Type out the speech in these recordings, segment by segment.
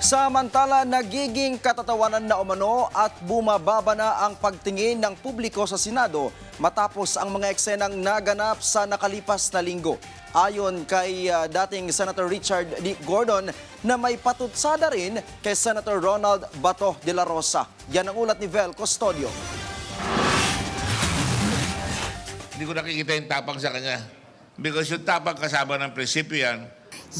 Samantala, nagiging katatawanan na umano at bumababa na ang pagtingin ng publiko sa Senado matapos ang mga eksenang naganap sa nakalipas na linggo. Ayon kay dating Senator Richard D. Gordon na may patutsada rin kay Senator Ronald Bato de la Rosa. Yan ang ulat ni Vel Custodio. Hindi ko nakikita yung tapang sa kanya. Because yung tapang kasama ng prinsipyo yan.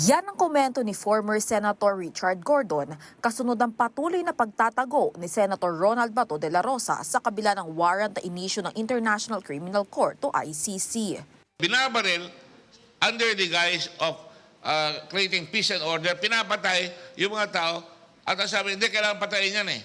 Yan ang komento ni former Senator Richard Gordon kasunod ng patuloy na pagtatago ni Senator Ronald Bato de la Rosa sa kabila ng warrant na inisyu ng International Criminal Court o ICC. Binabaril under the guise of creating peace and order, pinapatay yung mga tao at sabi, hindi, kailangan patayin yan eh.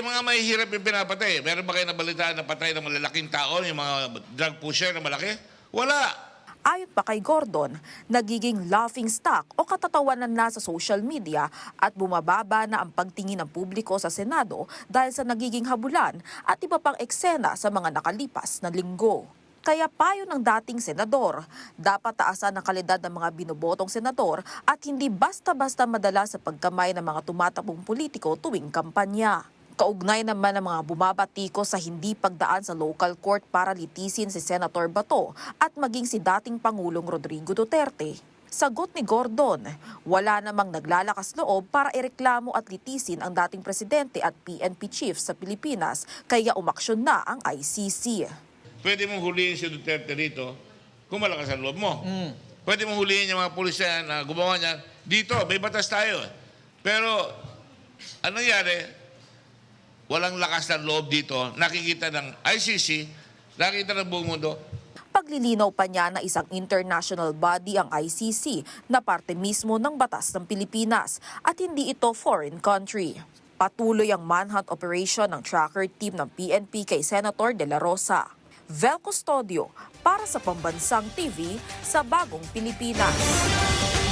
Mga mahihirap yung pinapatay. Meron ba kayo nabalitaan na patay ng malalaking tao, yung mga drug pusher na malaki? Wala. Ayon pa kay Gordon, nagiging laughing stock o katatawanan na sa social media at bumababa na ang pagtingin ng publiko sa Senado dahil sa nagiging habulan at iba pang eksena sa mga nakalipas na linggo. Kaya payo ng dating senador, dapat taasan ang kalidad ng mga binobotong senador at hindi basta-basta madala sa pagkamay ng mga tumatakbong politiko tuwing kampanya. Kaugnay naman ng mga bumabatiko sa hindi pagdaan sa local court para litisin si Senator Bato at maging si dating Pangulong Rodrigo Duterte. Sagot ni Gordon, wala namang naglalakas loob para ireklamo at litisin ang dating presidente at PNP chief sa Pilipinas kaya umaksyon na ang ICC. Pwede mong huliin si Duterte dito kung malakas ang loob mo. Pwede mong huliin yung mga pulisya na gumawa niyan. Dito, may batas tayo. Pero, anong nangyari? Walang lakas ng loob dito. Nakikita ng ICC, nakikita ng buong mundo. Paglilinaw pa niya na isang international body ang ICC na parte mismo ng batas ng Pilipinas at hindi ito foreign country. Patuloy ang manhunt operation ng tracker team ng PNP kay Senator De La Rosa. Vel Custodio para sa Pambansang TV sa Bagong Pilipinas.